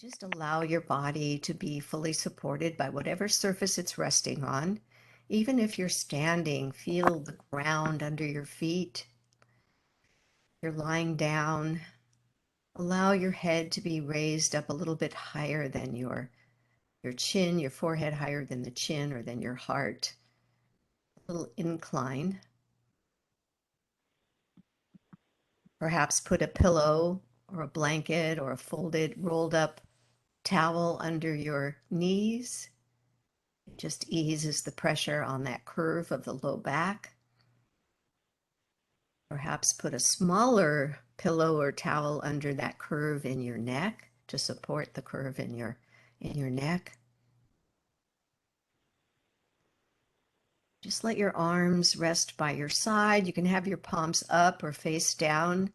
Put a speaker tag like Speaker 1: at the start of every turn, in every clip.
Speaker 1: Just allow your body to be fully supported by whatever surface it's resting on. Even if you're standing, feel the ground under your feet. You're lying down. Allow your head to be raised up a little bit higher than your chin, your forehead higher than the chin or than your heart. A little incline. Perhaps put a pillow or a blanket or a folded, rolled up towel under your knees. It just eases the pressure on that curve of the low back. Perhaps put a smaller pillow or towel under that curve in your neck to support the curve in your neck. Just let your arms rest by your side. You can have your palms up or face down.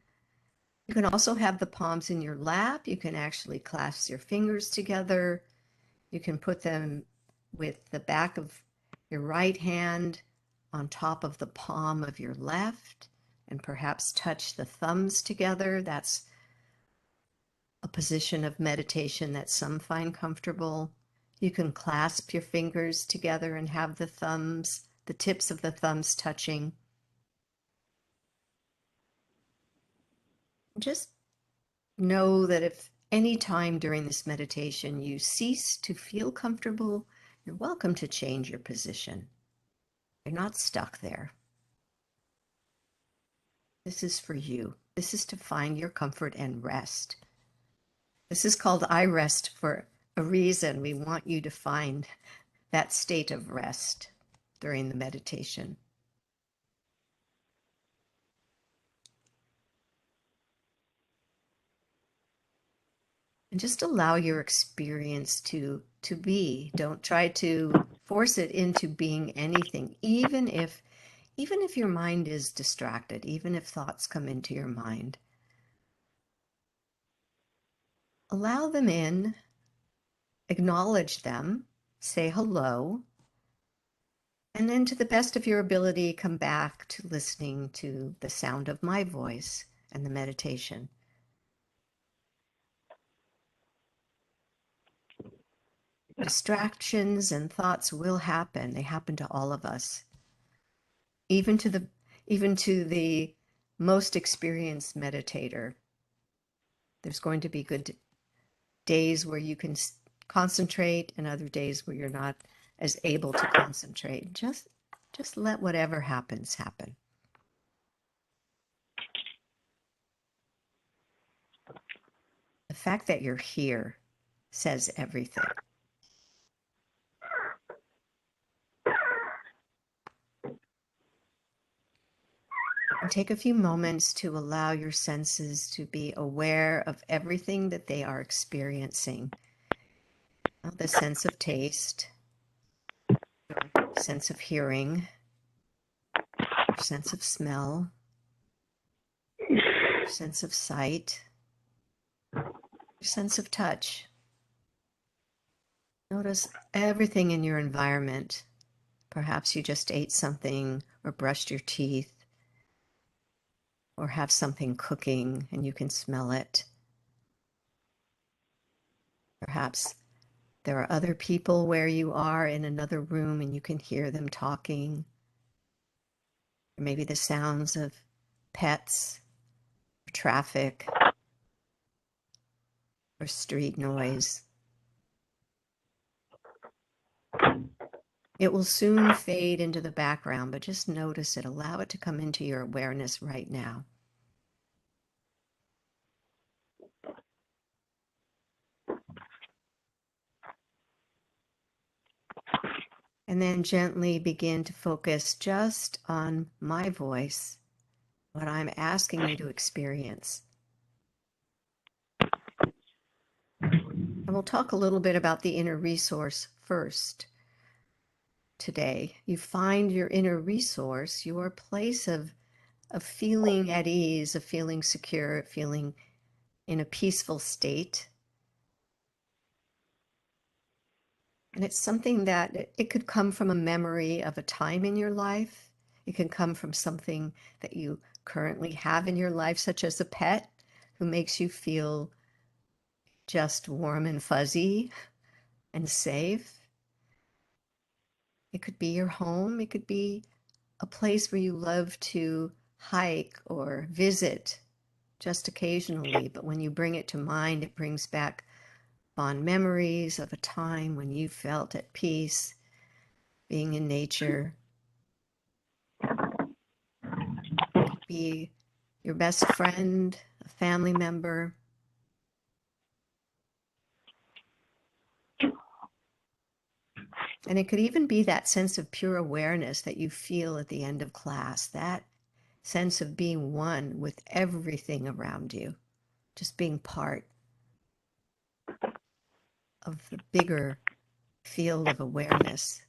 Speaker 1: You can also have the palms in your lap. You can actually clasp your fingers together. You can put them with the back of your right hand on top of the palm of your left and perhaps touch the thumbs together. That's a position of meditation that some find comfortable. You can clasp your fingers together and have the thumbs, the tips of the thumbs touching. Just know that if any time during this meditation you cease to feel comfortable, you're welcome to change your position. You're not stuck there. This is for you. This is to find your comfort and rest. This is called iRest for a reason. We want you to find that state of rest during the meditation. And just allow your experience to be. Don't try to force it into being anything, even if your mind is distracted, even if thoughts come into your mind. Allow them in, acknowledge them, say hello, and then to the best of your ability, come back to listening to the sound of my voice and the meditation. Distractions and thoughts will happen. They happen to all of us. Even to the most experienced meditator. There's going to be good days where you can concentrate and other days where you're not as able to concentrate. Just let whatever happens happen. The fact that you're here says everything. And take a few moments to allow your senses to be aware of everything that they are experiencing. The sense of taste, sense of hearing, sense of smell, sense of sight, sense of touch. Notice everything in your environment. Perhaps you just ate something or brushed your teeth or have something cooking and you can smell it. Perhaps there are other people where you are in another room and you can hear them talking. Or maybe the sounds of pets, or traffic, or street noise. It will soon fade into the background, but just notice it. Allow it to come into your awareness right now. And then gently begin to focus just on my voice, what I'm asking you to experience. And we'll talk a little bit about the inner resource first today. You find your inner resource, your place of feeling at ease, of feeling secure, feeling in a peaceful state. And it's something that it could come from a memory of a time in your life. It can come from something that you currently have in your life, such as a pet who makes you feel just warm and fuzzy and safe. It could be your home. It could be a place where you love to hike or visit just occasionally. But when you bring it to mind, it brings back fond memories of a time when you felt at peace being in nature. It could be your best friend, a family member. And it could even be that sense of pure awareness that you feel at the end of class, that sense of being one with everything around you, just being part of the bigger field of awareness.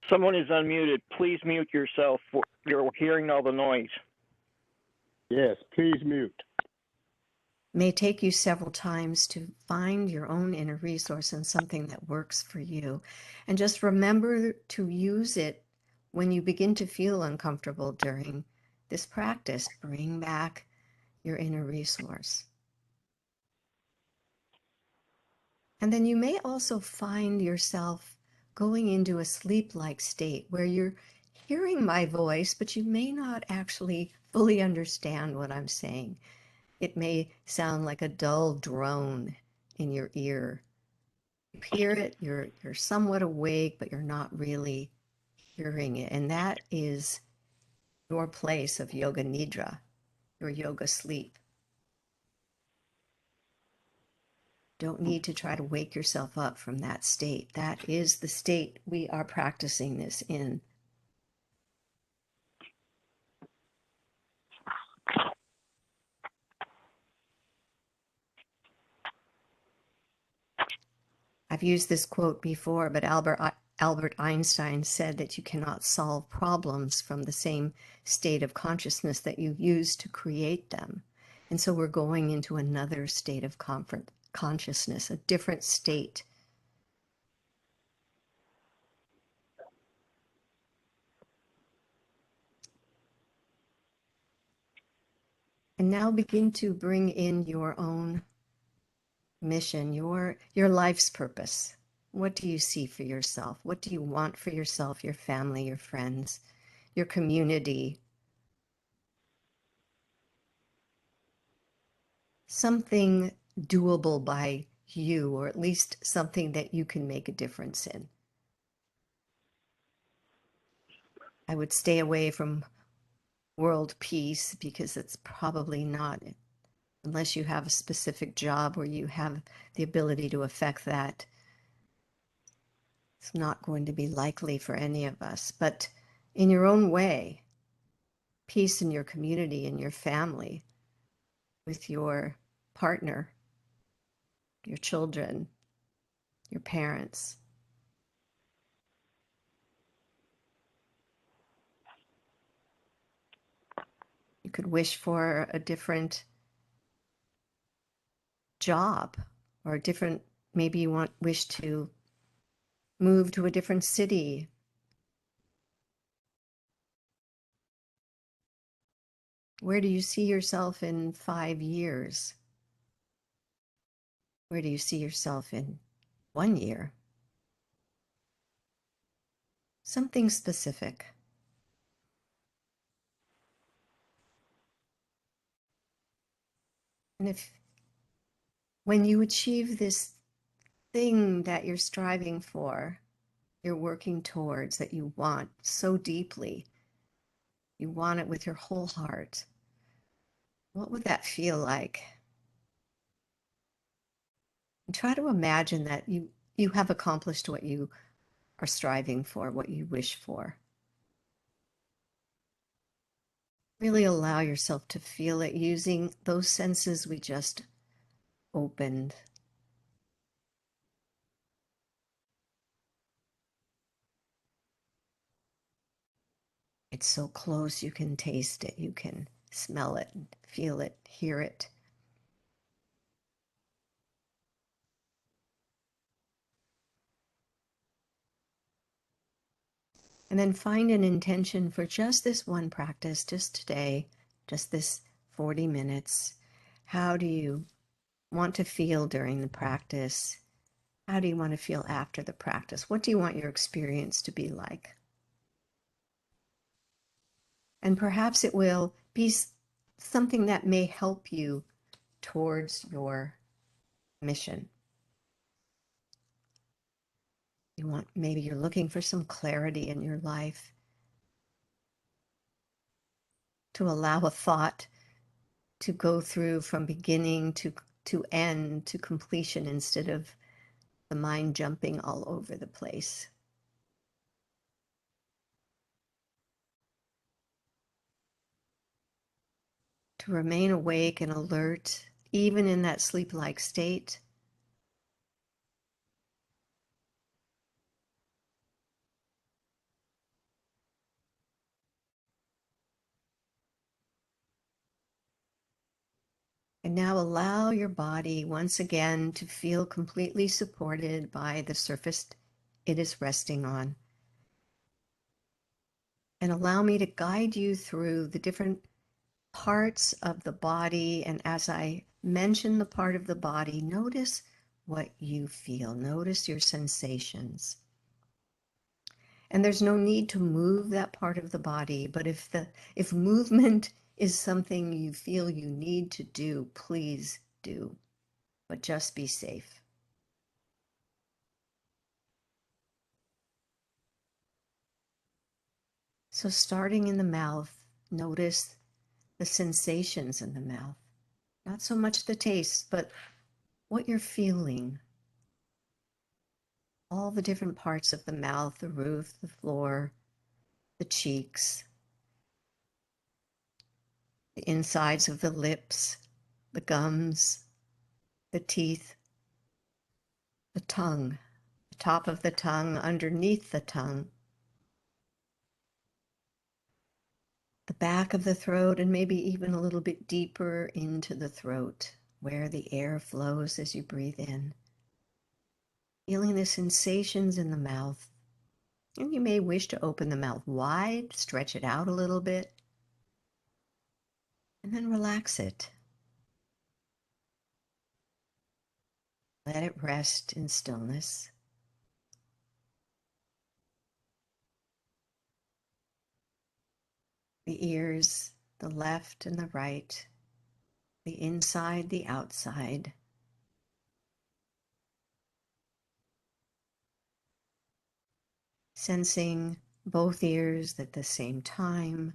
Speaker 2: Someone is unmuted. Please mute yourself. You're hearing all the noise.
Speaker 3: Yes, please mute.
Speaker 1: It may take you several times to find your own inner resource and something that works for you. And just remember to use it when you begin to feel uncomfortable during this practice. Bring back your inner resource. And then you may also find yourself going into a sleep-like state where you're hearing my voice, but you may not actually fully understand what I'm saying. It may sound like a dull drone in your ear. You hear it, you're somewhat awake, but you're not really hearing it. And that is your place of yoga nidra, your yoga sleep. Don't need to try to wake yourself up from that state. That is the state we are practicing this in. I've used this quote before, but Albert Einstein said that you cannot solve problems from the same state of consciousness that you used to create them. And so we're going into another state of consciousness, a different state. And now begin to bring in your own mission, your life's purpose. What do you see for yourself? What do you want for yourself, your family, your friends, your community? Something doable by you, or at least something that you can make a difference in. I would stay away from world peace because it's probably not, unless you have a specific job where you have the ability to affect that. It's not going to be likely for any of us, but in your own way, peace in your community, in your family, with your partner, your children, your parents. You could wish for a different job or a different, maybe you wish to move to a different city. Where do you see yourself in 5 years? Where do you see yourself in 1 year? Something specific. And when you achieve this thing that you're striving for, you're working towards, that you want so deeply, you want it with your whole heart, what would that feel like? And try to imagine that you have accomplished what you are striving for, what you wish for. Really allow yourself to feel it using those senses we just opened. It's so close, you can taste it, you can smell it, feel it, hear it. And then find an intention for just this one practice, just today, just this 40 minutes. How do you want to feel during the practice? How do you want to feel after the practice? What do you want your experience to be like? And perhaps it will be something that may help you towards your mission. Maybe you're looking for some clarity in your life, to allow a thought to go through from beginning to end to completion instead of the mind jumping all over the place. To remain awake and alert, even in that sleep-like state. And now allow your body once again to feel completely supported by the surface it is resting on. And allow me to guide you through the different parts of the body. And as I mention the part of the body, notice what you feel. Notice your sensations. And there's no need to move that part of the body, but if movement is something you feel you need to do, please do. But just be safe. So starting in the mouth, notice the sensations in the mouth. Not so much the taste, but what you're feeling. All the different parts of the mouth, the roof, the floor, the cheeks, the insides of the lips, the gums, the teeth, the tongue, the top of the tongue, underneath the tongue, the back of the throat, and maybe even a little bit deeper into the throat, where the air flows as you breathe in. Feeling the sensations in the mouth. And you may wish to open the mouth wide, stretch it out a little bit, and then relax it. Let it rest in stillness. The ears, the left and the right, the inside, the outside. Sensing both ears at the same time.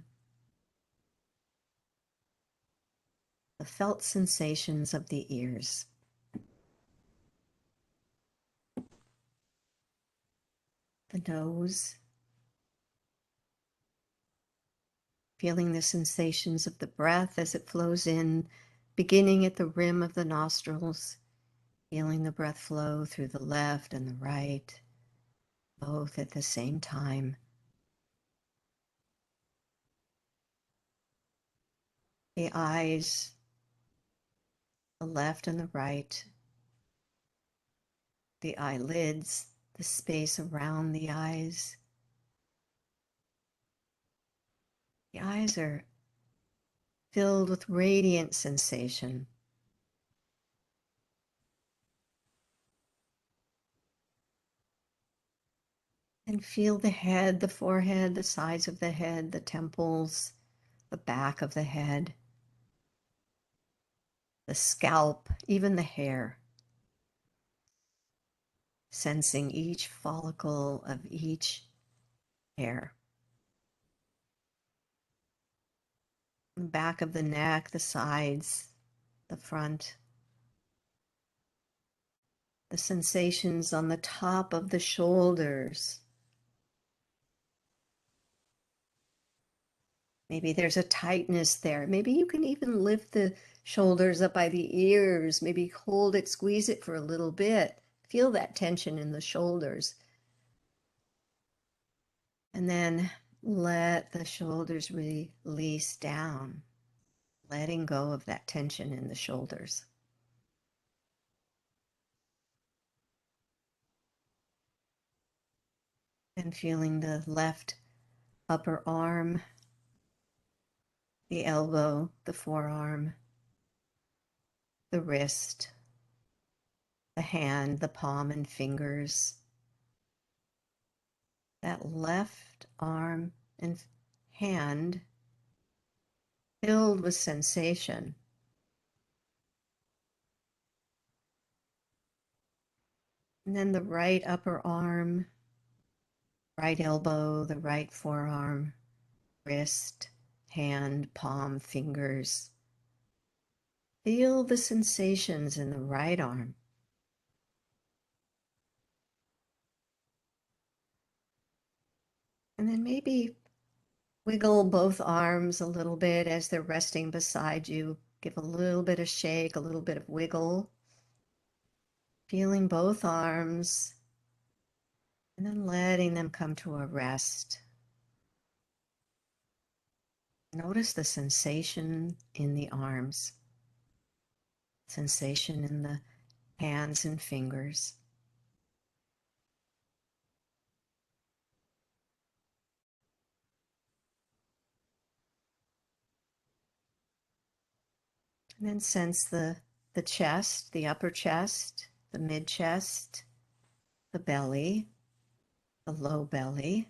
Speaker 1: The felt sensations of the ears. The nose. Feeling the sensations of the breath as it flows in, beginning at the rim of the nostrils. Feeling the breath flow through the left and the right, both at the same time. The eyes, the left and the right. The eyelids, the space around the eyes. The eyes are filled with radiant sensation. And feel the head, the forehead, the sides of the head, the temples, the back of the head, the scalp, even the hair. Sensing each follicle of each hair. The back of the neck, the sides, the front. The sensations on the top of the shoulders. Maybe there's a tightness there. Maybe you can even lift the shoulders up by the ears. Maybe hold it, squeeze it for a little bit. Feel that tension in the shoulders. And then let the shoulders release down, letting go of that tension in the shoulders. And feeling the left upper arm, the elbow, the forearm, the wrist, the hand, the palm and fingers, that left arm and hand filled with sensation. And then the right upper arm, right elbow, the right forearm, wrist, hand, palm, fingers. Feel the sensations in the right arm. And then maybe wiggle both arms a little bit as they're resting beside you. Give a little bit of shake, a little bit of wiggle. Feeling both arms and then letting them come to a rest. Notice the sensation in the arms, sensation in the hands and fingers. And then sense the chest, the upper chest, the mid chest, the belly, the low belly.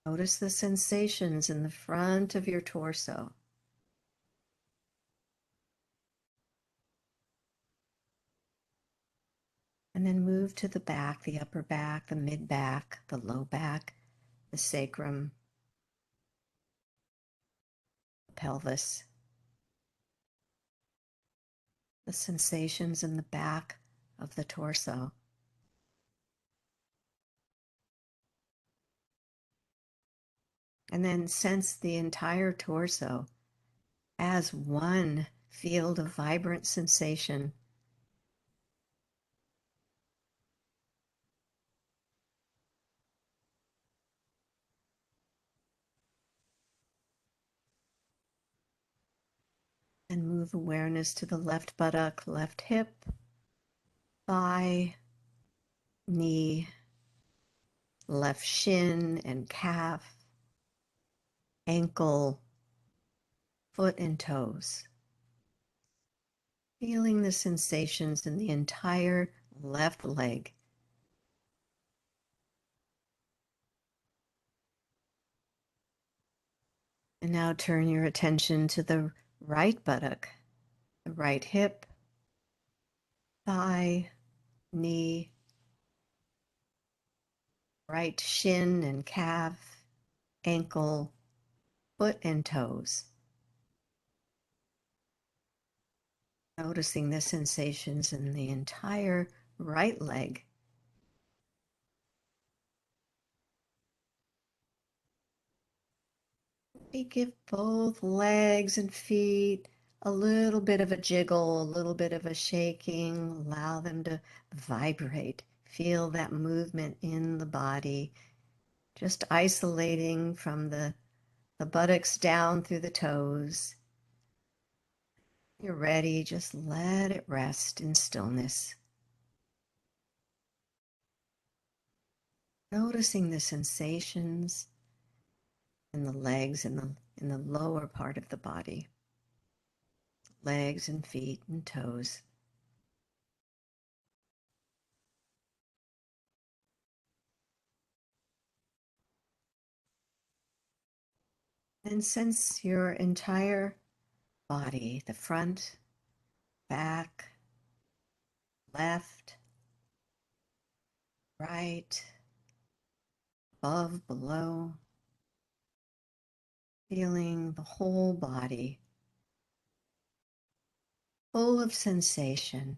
Speaker 1: Notice the sensations in the front of your torso. And then move to the back, the upper back, the mid back, the low back, the sacrum, the pelvis. The sensations in the back of the torso. And then sense the entire torso as one field of vibrant sensation. And move awareness to the left buttock, left hip, thigh, knee, left shin and calf, ankle, foot and toes. Feeling the sensations in the entire left leg. And now turn your attention to the right buttock, the right hip, thigh, knee, right shin and calf, ankle, foot and toes. Noticing the sensations in the entire right leg. Maybe give both legs and feet a little bit of a jiggle, a little bit of a shaking. Allow them to vibrate. Feel that movement in the body. Just isolating from the buttocks down through the toes. You're ready, just let it rest in stillness. Noticing the sensations in the legs and in the lower part of the body. Legs and feet and toes. And sense your entire body, the front, back, left, right, above, below. Feeling the whole body full of sensation.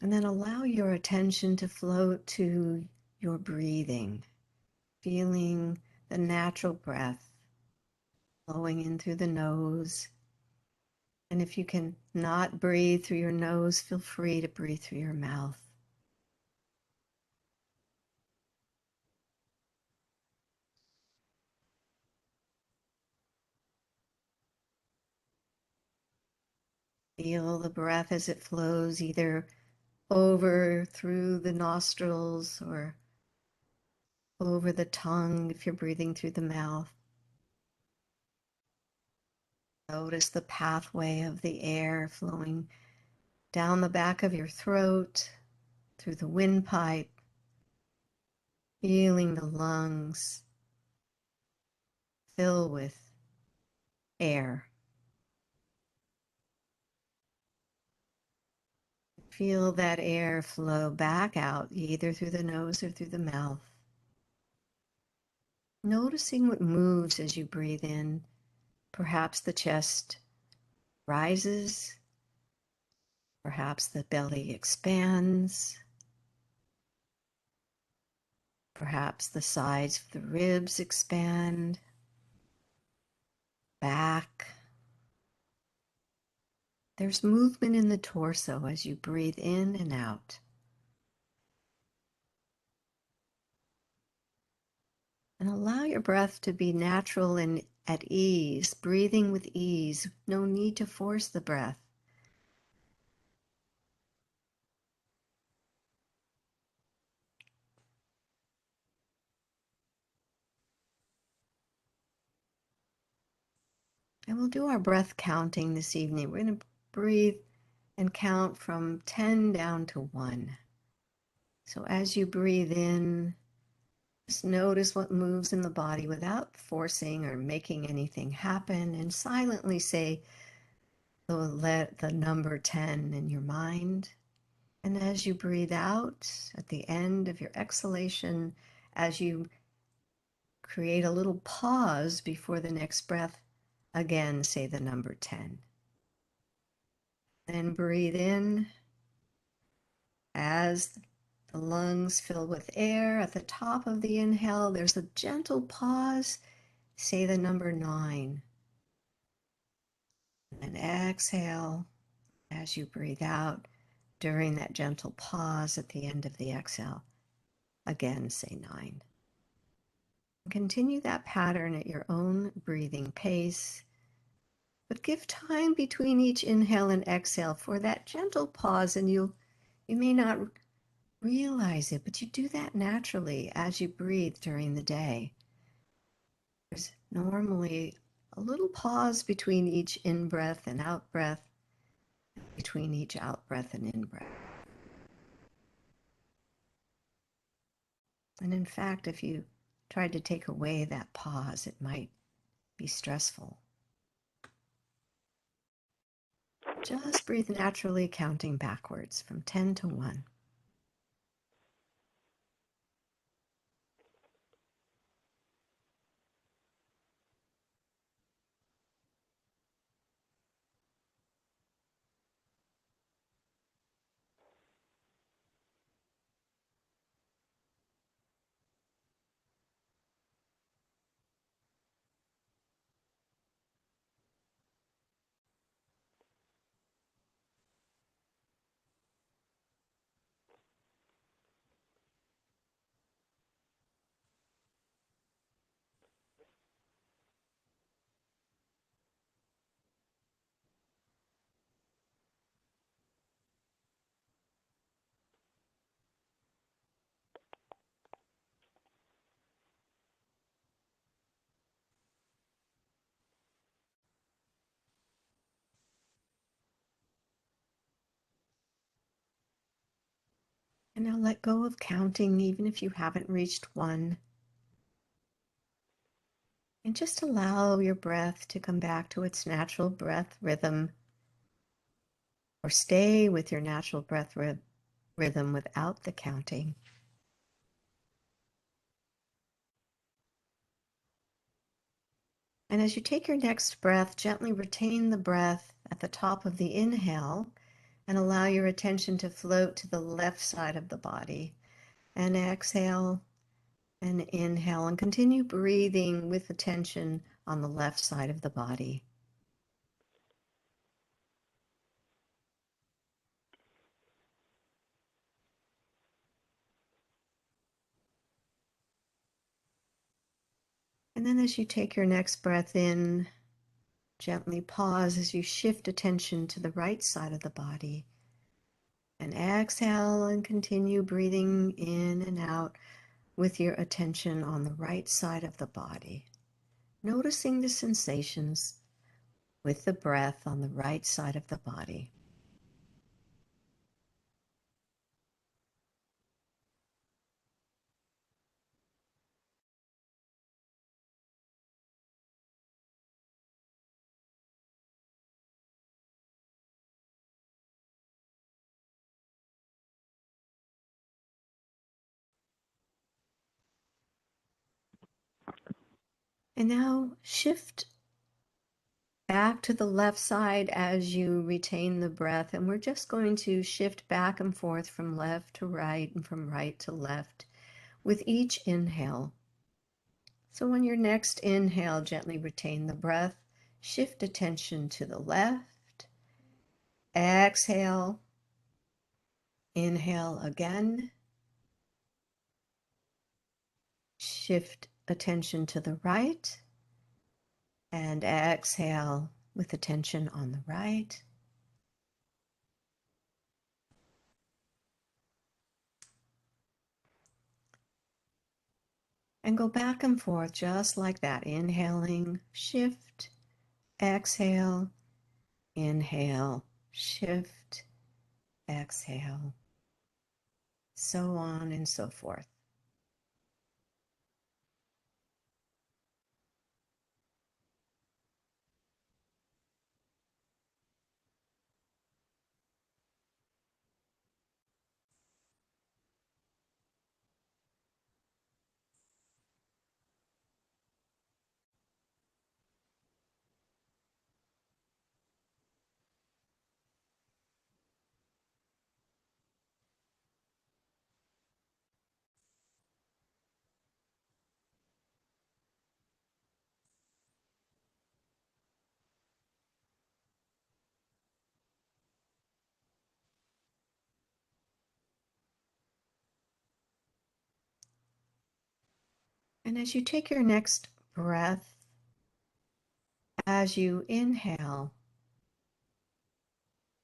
Speaker 1: And then allow your attention to float to your breathing, feeling the natural breath flowing in through the nose. And if you can not breathe through your nose, feel free to breathe through your mouth. Feel the breath as it flows either over through the nostrils or over the tongue if you're breathing through the mouth. Notice the pathway of the air flowing down the back of your throat, through the windpipe, feeling the lungs fill with air. Feel that air flow back out, either through the nose or through the mouth. Noticing what moves as you breathe in. Perhaps the chest rises, perhaps the belly expands, perhaps the sides of the ribs expand, back. There's movement in the torso as you breathe in and out. And allow your breath to be natural and at ease, breathing with ease. No need to force the breath. And we'll do our breath counting this evening. We're going to breathe and count from 10 down to 1. So as you breathe in, just notice what moves in the body without forcing or making anything happen, and silently say the number 10 in your mind. And as you breathe out at the end of your exhalation, as you create a little pause before the next breath, again say the number 10. Then breathe in as the lungs fill with air. At the top of the inhale, there's a gentle pause. Say the number 9. And exhale as you breathe out during that gentle pause at the end of the exhale. Again, say 9. Continue that pattern at your own breathing pace, but give time between each inhale and exhale for that gentle pause, and you may not realize it, but you do that naturally as you breathe during the day. There's normally a little pause between each in-breath and out-breath, between each out-breath and in-breath. And in fact, if you tried to take away that pause, it might be stressful. Just breathe naturally, counting backwards from 10 to 1. And now let go of counting, even if you haven't reached 1. And just allow your breath to come back to its natural breath rhythm, or stay with your natural breath rhythm without the counting. And as you take your next breath, gently retain the breath at the top of the inhale and allow your attention to float to the left side of the body. And exhale and inhale, and continue breathing with attention on the left side of the body. And then as you take your next breath in, Gently pause as you shift attention to the right side of the body. And exhale and continue breathing in and out with your attention on the right side of the body. Noticing the sensations with the breath on the right side of the body. And now shift back to the left side as you retain the breath. And we're just going to shift back and forth from left to right and from right to left with each inhale. So on your next inhale, gently retain the breath. Shift attention to the left. Exhale. Inhale again. Shift attention to the right. And exhale with attention on the right. And go back and forth just like that. Inhaling, shift, exhale, inhale, shift, exhale, so on and so forth. And as you take your next breath, as you inhale,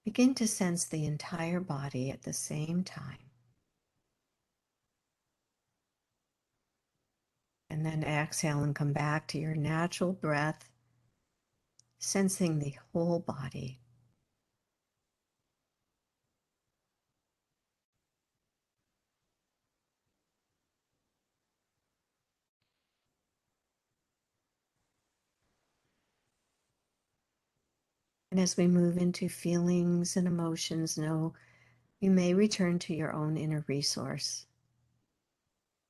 Speaker 1: begin to sense the entire body at the same time. And then exhale and come back to your natural breath, sensing the whole body. And as we move into feelings and emotions, know you may return to your own inner resource.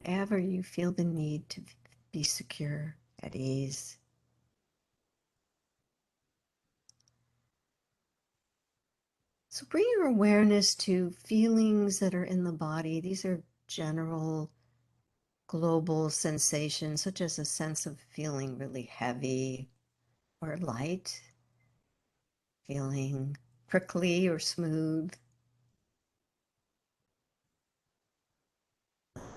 Speaker 1: Whenever you feel the need to be secure, at ease. So bring your awareness to feelings that are in the body. These are general, global sensations, such as a sense of feeling really heavy or light, feeling prickly or smooth,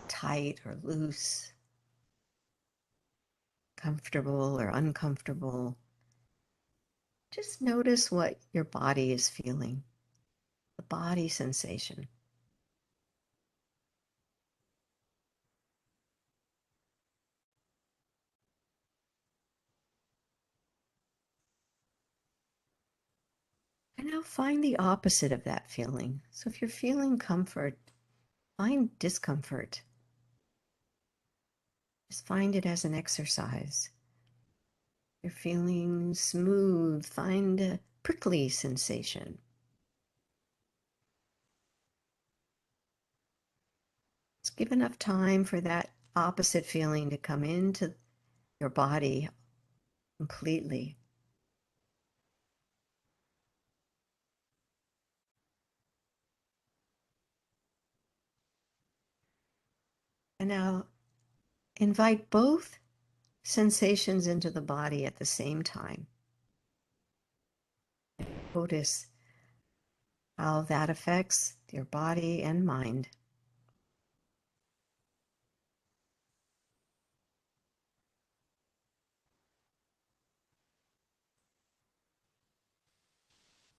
Speaker 1: tight or loose, comfortable or uncomfortable. Just notice what your body is feeling, the body sensation. And now find the opposite of that feeling. So if you're feeling comfort, find discomfort. Just find it as an exercise. You're feeling smooth, find a prickly sensation. Just give enough time for that opposite feeling to come into your body completely. And now invite both sensations into the body at the same time. Notice how that affects your body and mind.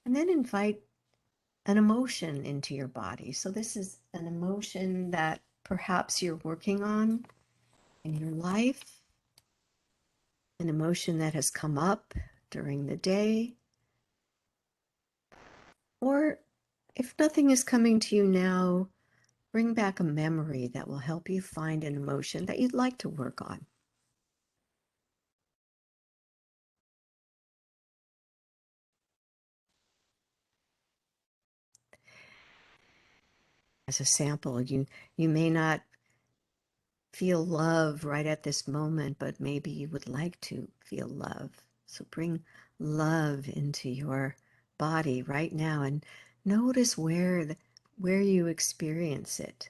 Speaker 1: And then invite an emotion into your body. So this is an emotion that perhaps you're working on in your life, an emotion that has come up during the day. Or if nothing is coming to you now, bring back a memory that will help you find an emotion that you'd like to work on. As a sample, you may not feel love right at this moment, but maybe you would like to feel love. So bring love into your body right now and notice where you experience it.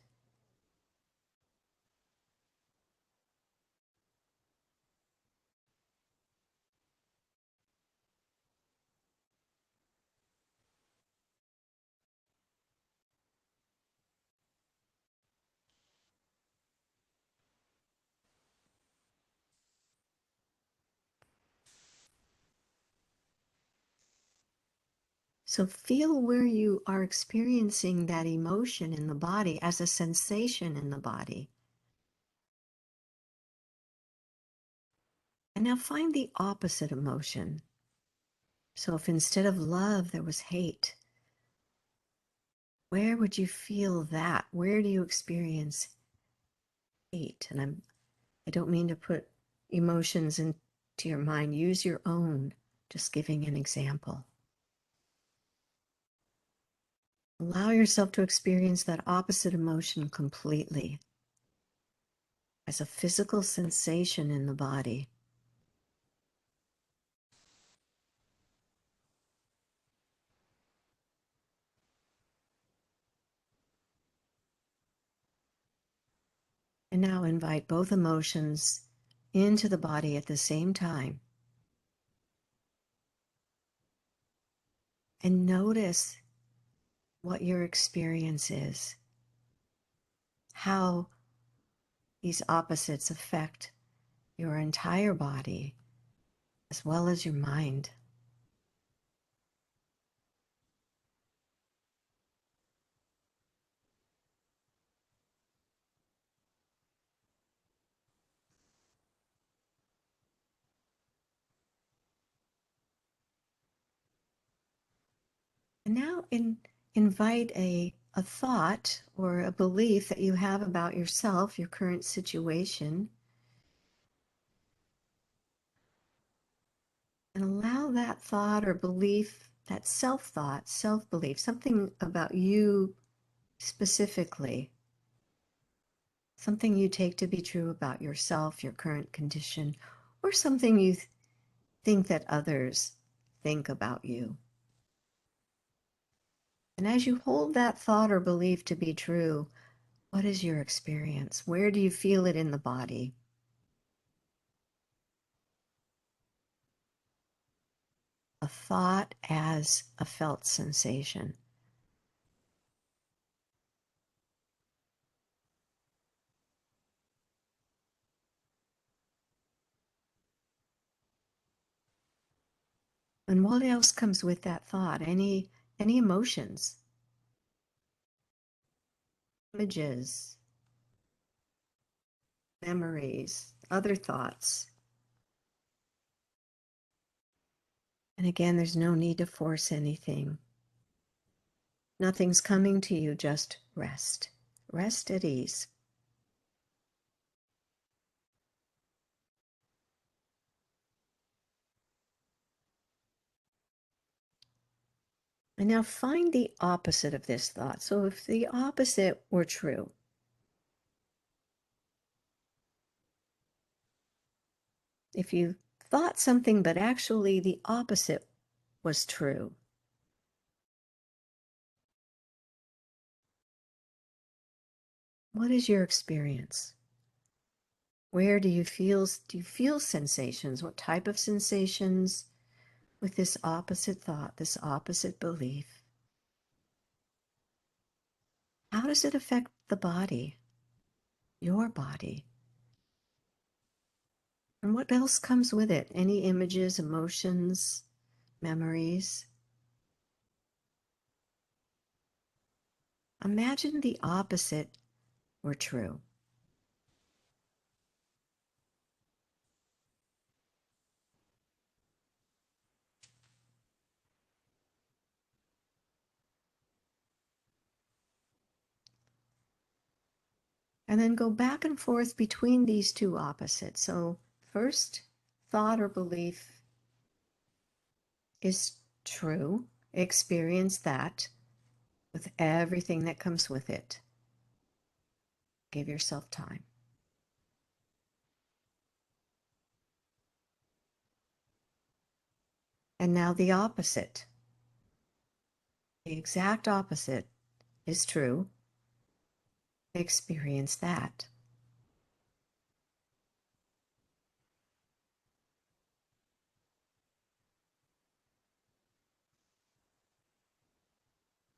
Speaker 1: So feel where you are experiencing that emotion in the body as a sensation in the body. And now find the opposite emotion. So if instead of love there was hate, where would you feel that? Where do you experience hate? And I don't mean to put emotions into your mind. Use your own, just giving an example. Allow yourself to experience that opposite emotion completely as a physical sensation in the body. And now invite both emotions into the body at the same time. And notice what your experience is, how these opposites affect your entire body as well as your mind. And now invite a thought or a belief that you have about yourself, your current situation, and allow that thought or belief, that self-thought, self-belief, something about you specifically, something you take to be true about yourself, your current condition, or something you think that others think about you. And as you hold that thought or belief to be true, what is your experience? Where do you feel it in the body? A thought as a felt sensation. And what else comes with that thought? Any emotions, images, memories, other thoughts. And again, there's no need to force anything. Nothing's coming to you, just rest. Rest at ease. And now find the opposite of this thought. So if the opposite were true, if you thought something but actually the opposite was true, what is your experience? Where do you feel sensations? What type of sensations with this opposite thought, this opposite belief? How does it affect the body, your body? And what else comes with it? Any images, emotions, memories? imagine the opposite were true. And then go back and forth between these two opposites. So first thought or belief is true. Experience that with everything that comes with it. Give yourself time. And now the opposite. The exact opposite is true. Experience that.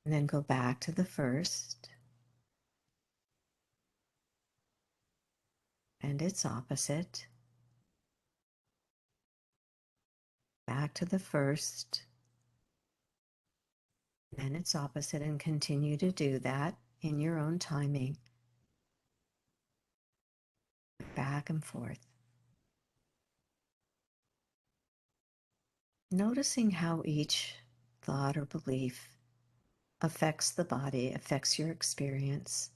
Speaker 1: And then go back to the first and its opposite. Back to the first and its opposite, and continue to do that in your own timing. Back and forth. Noticing how each thought or belief affects the body, affects your experience.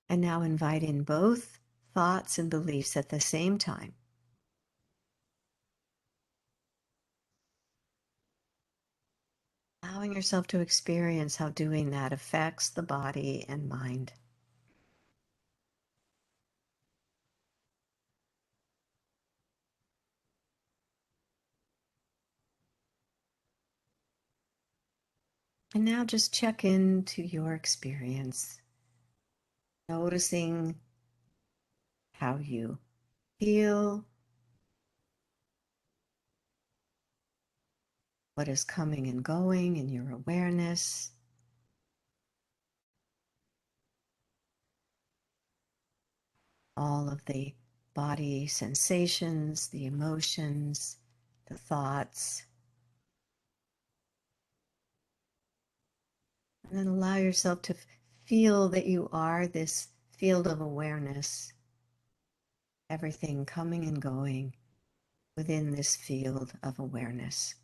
Speaker 1: And now invite in both thoughts and beliefs at the same time. Allowing yourself to experience how doing that affects the body and mind. And now just check into your experience, noticing how you feel, what is coming and going in your awareness. All of the body sensations, the emotions, the thoughts. And then allow yourself to feel that you are this field of awareness, everything coming and going within this field of awareness.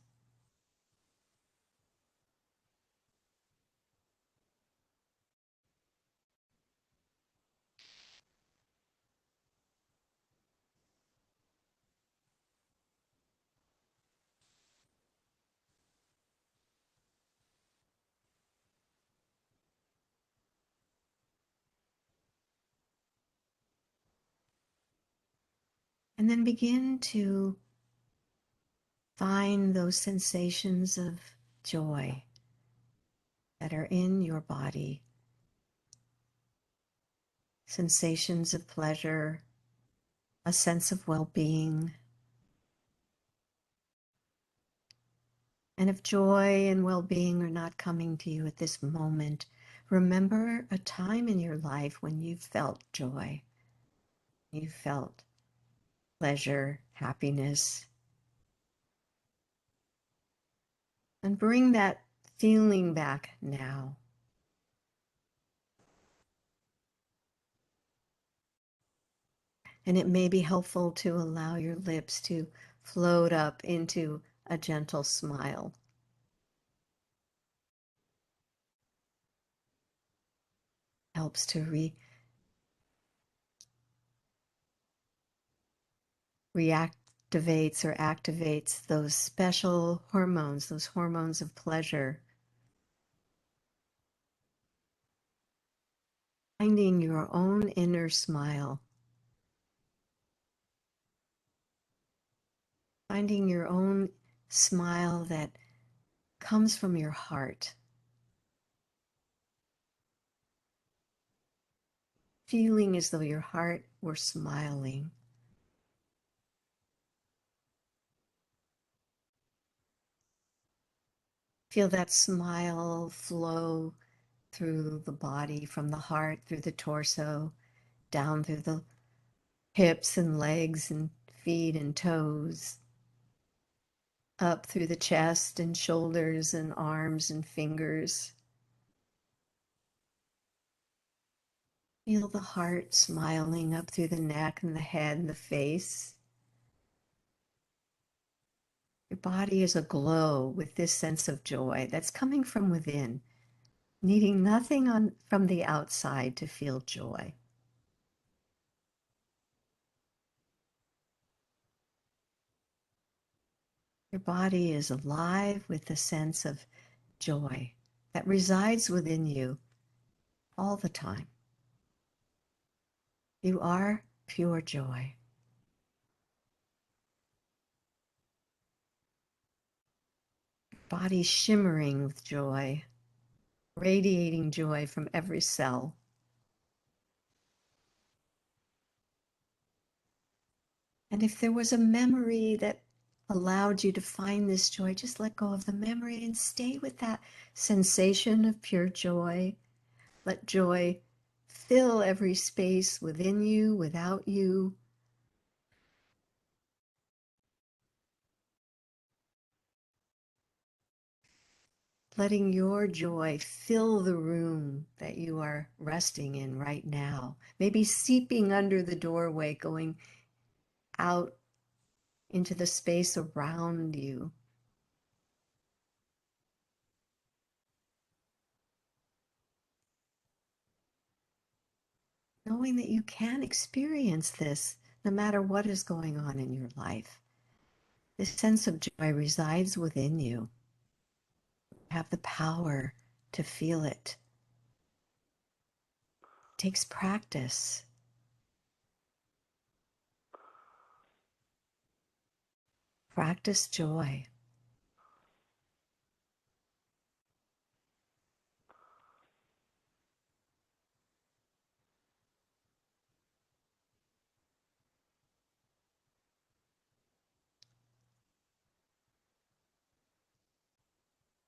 Speaker 1: And then begin to find those sensations of joy that are in your body, sensations of pleasure, a sense of well-being. And if joy and well-being are not coming to you at this moment, remember a time in your life when you felt joy, you felt pleasure, happiness, and bring that feeling back now. And it may be helpful to allow your lips to float up into a gentle smile. Helps to reactivates or activates those special hormones, those hormones of pleasure. Finding your own inner smile. Finding your own smile that comes from your heart. Feeling as though your heart were smiling. Feel that smile flow through the body, from the heart, through the torso, down through the hips and legs and feet and toes, up through the chest and shoulders and arms and fingers. Feel the heart smiling up through the neck and the head and the face. Your body is aglow with this sense of joy that's coming from within, needing nothing from the outside to feel joy. Your body is alive with the sense of joy that resides within you all the time. You are pure joy. Body shimmering with joy, radiating joy from every cell. And if there was a memory that allowed you to find this joy, just let go of the memory and stay with that sensation of pure joy. Let joy fill every space within you, without you. Letting your joy fill the room that you are resting in right now. Maybe seeping under the doorway, going out into the space around you. Knowing that you can experience this no matter what is going on in your life. This sense of joy resides within you. You have the power to feel it. It takes practice. Practice joy.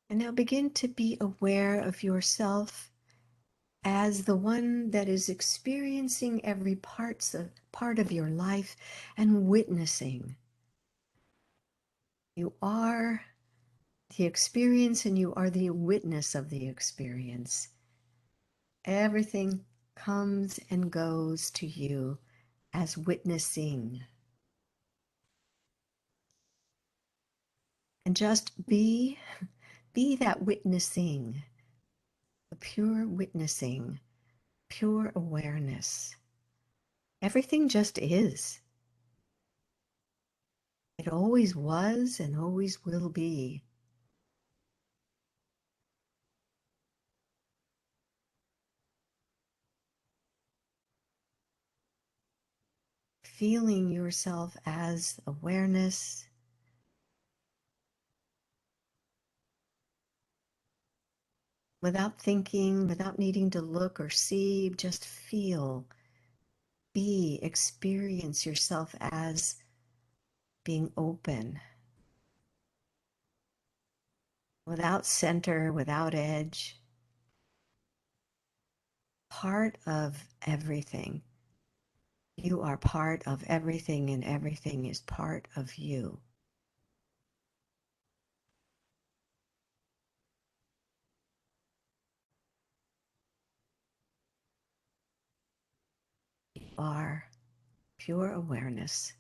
Speaker 1: And now begin to be aware of yourself as the one that is experiencing every part of your life and witnessing. You are the experience and you are the witness of the experience. Everything comes and goes to you as witnessing. And just be that witnessing, the pure witnessing, pure awareness. Everything just is. It always was and always will be. Feeling yourself as awareness, without thinking, without needing to look or see, just feel, be, experience yourself as being open, without center, without edge, part of everything. You are part of everything and everything is part of you. You are pure awareness.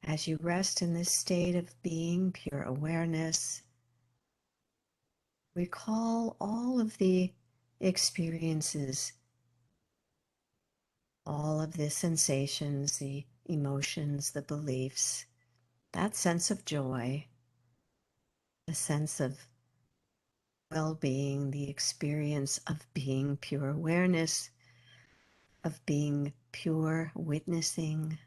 Speaker 1: As you rest in this state of being pure awareness, recall all of the experiences, all of the sensations, the emotions, the beliefs, that sense of joy, the sense of well-being, the experience of being pure awareness, of being pure witnessing.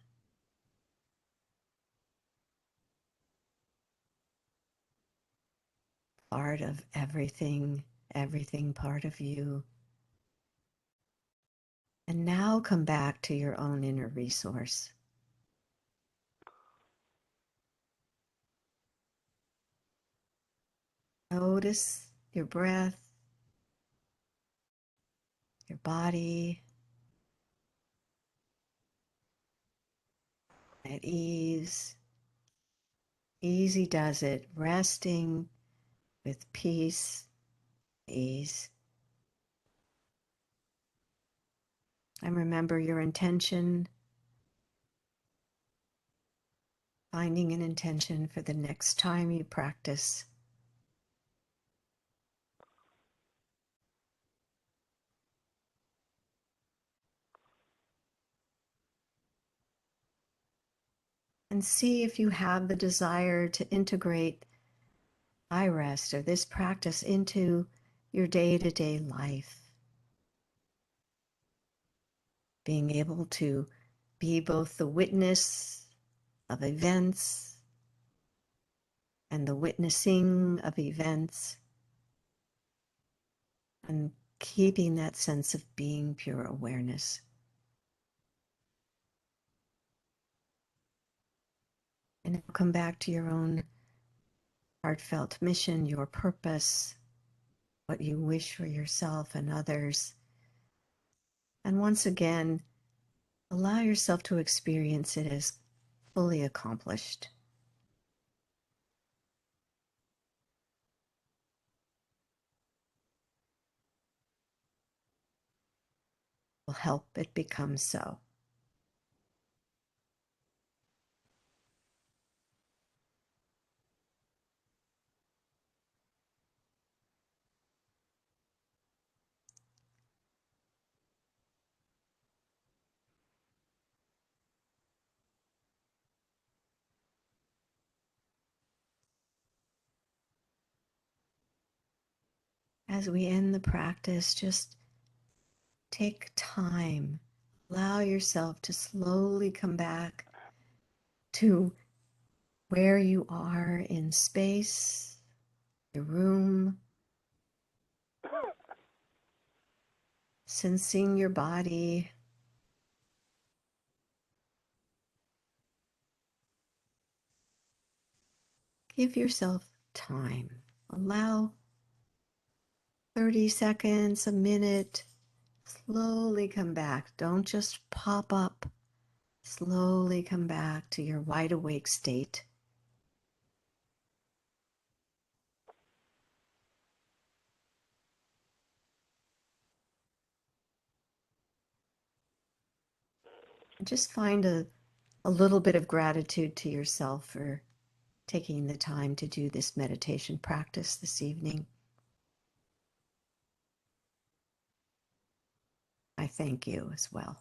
Speaker 1: Part of everything everything part of you. And now come back to your own inner resource. Notice your breath, your body at ease. Easy does it, resting with peace, ease. And remember your intention, finding an intention for the next time you practice. And see if you have the desire to integrate iRest or this practice into your day-to-day life. Being able to be both the witness of events and the witnessing of events, and keeping that sense of being pure awareness. And now come back to your own heartfelt mission, your purpose, what you wish for yourself and others. And once again, allow yourself to experience it as fully accomplished. Will help it become so. As we end the practice, just take time. Allow yourself to slowly come back to where you are in space, your room, sensing your body. Give yourself time. Allow 30 seconds, a minute. Slowly come back. Don't just pop up. Slowly come back to your wide awake state. And just find a little bit of gratitude to yourself for taking the time to do this meditation practice this evening. I thank you as well.